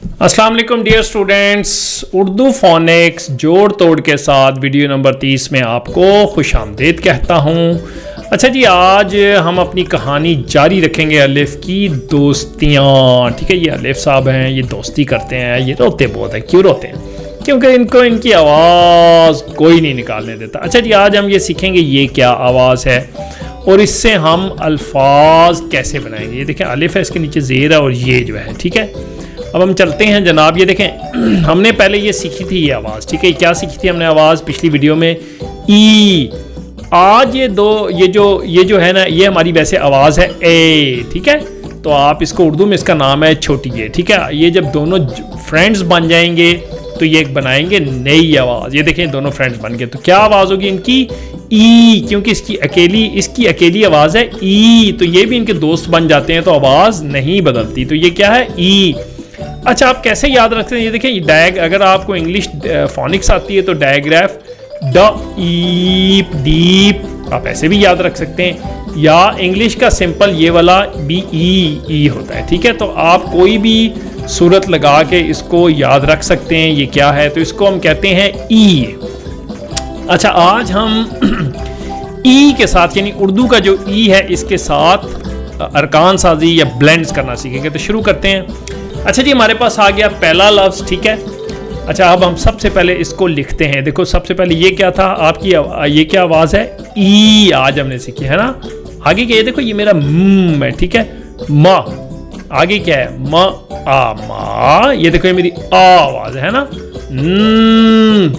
अस्सलाम वालेकुम dear students, Urdu phoenix जोड़ तोड़ के साथ वीडियो नंबर 30 में आपको खुशामदीद कहता हूँ। अच्छा जी, आज हम अपनी कहानी जारी रखेंगे अलिफ की दोस्तियाँ। ठीक है, ये अलिफ साहब हैं, ये दोस्ती करते हैं, ये रोते बहुत हैं। क्यों रोते हैं? क्योंकि इनको इनकी आवाज़ कोई नहीं निकालने देता। अच्छा जी, आज हम ये सीखेंगे ये क्या आवाज़ है और इससे हम अल्फाज कैसे बनाएंगे। ये देखें, अलिफ है, इसके नीचे ज़ेर है और ये जो है, ठीक है। अब हम चलते हैं जनाब। ये देखें, हमने पहले ये सीखी थी ये आवाज़, ठीक है। क्या सीखी थी हमने आवाज़ पिछली वीडियो में? ई। आज ये जो है ना, ये हमारी वैसे आवाज़ है ए, ठीक है। तो आप इसको उर्दू में, इसका नाम है छोटी ए, ठीक है। ये जब दोनों फ्रेंड्स बन जाएंगे तो ये एक बनाएंगे नई आवाज़। ये देखें, दोनों फ्रेंड्स बन गए तो क्या आवाज़ होगी इनकी? ई, क्योंकि इसकी अकेली आवाज़ है ई। तो ये भी इनके दोस्त बन जाते हैं तो आवाज़ नहीं बदलती। तो ये क्या है? ई। अच्छा, आप कैसे याद रखते हैं? ये देखें, अगर आपको इंग्लिश फोनिक्स आती है तो डायग्राफ ड ईप डीप आप ऐसे भी याद रख सकते हैं, या इंग्लिश का सिंपल ये वाला भी ई होता है, ठीक है। तो आप कोई भी सूरत लगा के इसको याद रख सकते हैं। ये क्या है? तो इसको हम कहते हैं ई। अच्छा, आज हम ई के साथ, यानी उर्दू का जो ई है, इसके साथ अरकान साजी या ब्लेंड्स करना सीखेंगे। तो शुरू करते हैं। अच्छा जी, हमारे पास आ गया पहला लफ्ज़, ठीक है। अच्छा, अब हम सबसे पहले इसको लिखते हैं। देखो, सबसे पहले ये क्या था आपकी, ये क्या आवाज़ है? ई। आज हमने सीखी है ना। आगे क्या है? देखो, ये मेरा है, ठीक है। म। आगे क्या है? म आ मा। ये देखो, ये मेरी आ आवाज़ है ना।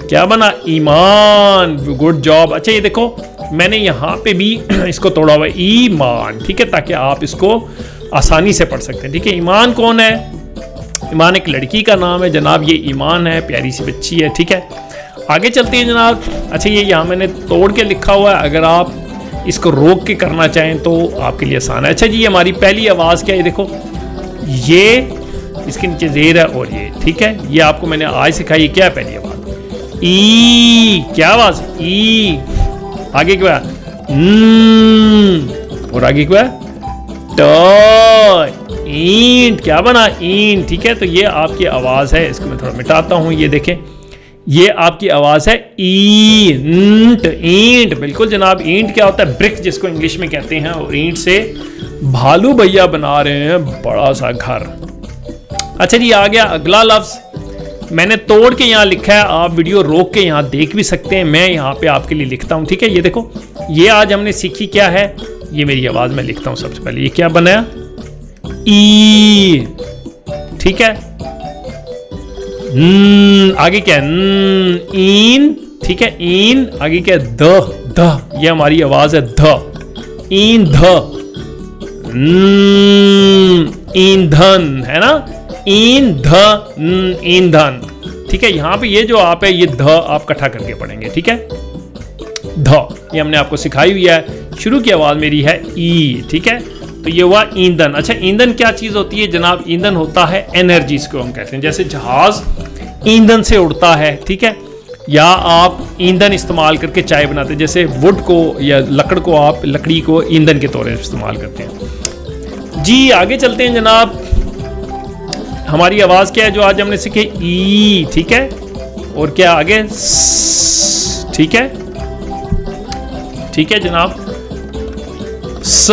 क्या बना? ईमान। Good job. अच्छा, ये देखो, मैंने यहाँ पे भी इसको तोड़ा हुआ है, ईमान, ठीक है, ताकि आप इसको आसानी से पढ़ सकते हैं, ठीक है। ईमान कौन है? ईमान एक लड़की का नाम है जनाब। ये ईमान है, प्यारी सी बच्ची है, ठीक है। आगे चलते हैं जनाब। अच्छा, ये यहाँ मैंने तोड़ के लिखा हुआ है, अगर आप इसको रोक के करना चाहें तो आपके लिए आसान है। अच्छा जी, ये हमारी पहली आवाज़ क्या है? देखो, ये इसके नीचे ज़ेर है और ये, ठीक है। ये आपको मैंने आज सिखाई। क्या है पहली आवाज़? ई। क्या आवाज़? ई। आगे क्या है? और आगे क्या है? ट। ईंट। क्या बना? ईंट, ठीक है। तो ये आपकी आवाज़ है। इसको मैं थोड़ा मिटाता हूँ। ये देखें, ये आपकी आवाज़ है ईंट। ईंट, बिल्कुल जनाब। ईंट क्या होता है? ब्रिक, जिसको इंग्लिश में कहते हैं। और ईंट से भालू भैया बना रहे हैं बड़ा सा घर। अच्छा जी, आ गया अगला लफ्ज़। मैंने तोड़ के यहाँ लिखा है, आप वीडियो रोक के यहाँ देख भी सकते हैं। मैं यहाँ पे आपके लिए लिखता हूँ, ठीक है। ये देखो, ये आज हमने सीखी क्या है? ये मेरी आवाज़ में लिखता हूँ सबसे पहले। ये क्या बनाया? ई, ठीक है। आगे क्या है? ईन, ठीक है। ईन। आगे क्या है? द। ये हमारी आवाज़ है ध। ईन ध। ईंधन, है ना। ईंधन, ठीक है। यहाँ पे ये जो आप है, ये ध आप इकट्ठा करके पढ़ेंगे, ठीक है। ध, ये हमने आपको सिखाई हुई है। शुरू की आवाज़ मेरी है ई, ठीक है। तो ये हुआ ईंधन। अच्छा, ईंधन क्या चीज़ होती है जनाब? ईंधन होता है एनर्जी, इसको हम कहते हैं। जैसे जहाज़ ईंधन से उड़ता है, ठीक है। या आप ईंधन इस्तेमाल करके चाय बनाते हैं, जैसे वुड को या लकड़ी को ईंधन के तौर पर इस्तेमाल करते हैं जी। आगे चलते हैं जनाब। हमारी आवाज़ क्या है जो आज हमने सीखी? ई, ठीक है। और क्या आगे? स, ठीक है, ठीक है जनाब। स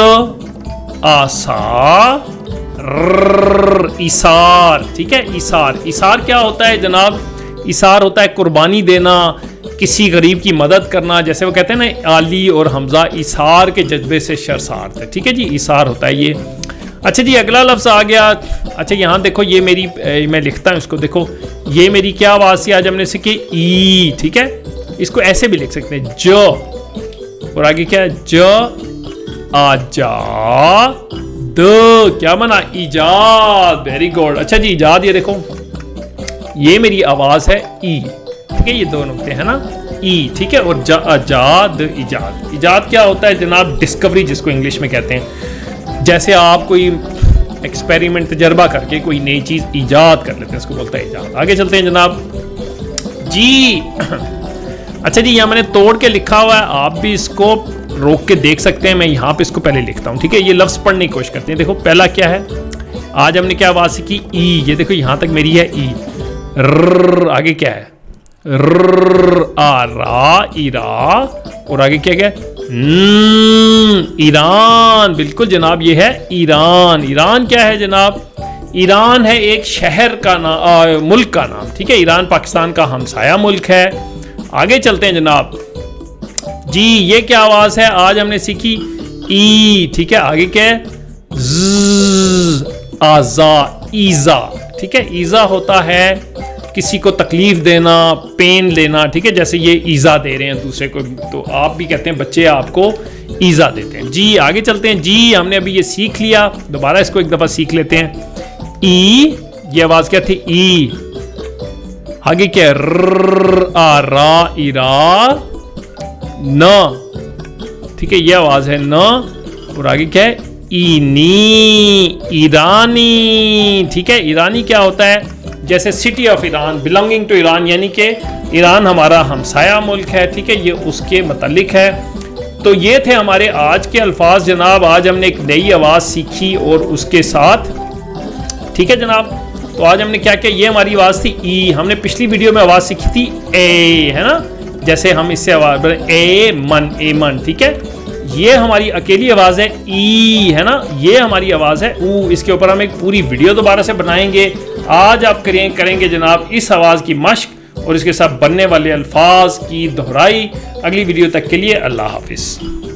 आसा, इसार, ठीक है। इसार। इसार क्या होता है जनाब? इसार होता है कुर्बानी देना, किसी गरीब की मदद करना। जैसे वो कहते हैं ना, आली और हमजा इसार के जज्बे से शर्मसार थे, ठीक है जी। इसार होता है ये। अच्छा जी, अगला लफ्ज़ आ गया। अच्छा, यहाँ देखो, ये मेरी, मैं लिखता हूँ इसको। देखो, ये मेरी क्या आवाज़ थी आज हमने सीखी? ई, ठीक है। इसको ऐसे भी लिख सकते हैं, ज। और आगे क्या है? ज आजा द। क्या बना? इजाद। Very good. अच्छा जी, इजाद। ये देखो, ये मेरी आवाज़ है ई, ठीक है। ये दो नुक्ते हैं ना, ई, ठीक है। और आजाद, इजाद। इजाद क्या होता है जनाब? डिस्कवरी, जिसको इंग्लिश में कहते हैं। जैसे आप कोई एक्सपेरिमेंट, तजर्बा करके कोई नई चीज़ ईजाद कर लेते हैं, इसको बोलता है ईजाद। आगे चलते हैं जनाब जी। अच्छा जी, यहाँ मैंने तोड़ के लिखा हुआ है, आप भी इसको रोक के देख सकते हैं। मैं यहाँ पे इसको पहले लिखता हूँ, ठीक है। ये लफ्ज़ पढ़ने की कोशिश करते हैं। देखो, पहला क्या है? आज हमने क्या आवाज सीखी? ई। ये देखो यहां तक मेरी है ई। र आगे क्या है? र आ रा इरा, और आगे क्या क्या? ईरान। बिल्कुल जनाब, ये है ईरान। ईरान क्या है जनाब? ईरान है एक शहर का नाम, मुल्क का नाम। ठीक है, ईरान पाकिस्तान का हमसाया मुल्क है। आगे चलते हैं जनाब जी। ये क्या आवाज है? आज हमने सीखी ई। ठीक है, आगे क्या है? आजा, ईजा। ठीक है, ईजा होता है किसी को तकलीफ देना, पेन लेना। ठीक है, जैसे ये ईजा दे रहे हैं दूसरे को, तो आप भी कहते हैं बच्चे आपको ईजा देते हैं जी। आगे चलते हैं जी। हमने अभी ये सीख लिया, दोबारा इसको एक दफा सीख लेते हैं। ई, ये आवाज क्या थी? ई। आगे क्या? र आ रा इरा न। ठीक है, ये आवाज है न, और आगे क्या है? ईनी, ईरानी। ठीक है, ईरानी क्या होता है? जैसे city of Iran, belonging to Iran, यानी कि ईरान हमारा हमसाया मुल्क है। ठीक है, ये उसके मतलब है। तो ये थे हमारे आज के अल्फाज जनाब। आज हमने एक नई आवाज़ सीखी और उसके साथ, ठीक है जनाब, तो आज हमने क्या किया? ये हमारी आवाज़ थी ई। हमने पिछली वीडियो में आवाज़ सीखी थी ए, है ना, जैसे हम इससे आवाज़ ए मन, ए मन। ठीक है, ये हमारी अकेली आवाज़ है ई, है ना। ये हमारी आवाज़ है ऊ। इसके ऊपर हम एक पूरी वीडियो दोबारा से बनाएंगे। आज आप करेंगे जनाब इस आवाज़ की मश्क और इसके साथ बनने वाले अल्फाज की दोहराई। अगली वीडियो तक के लिए अल्लाह हाफिज़।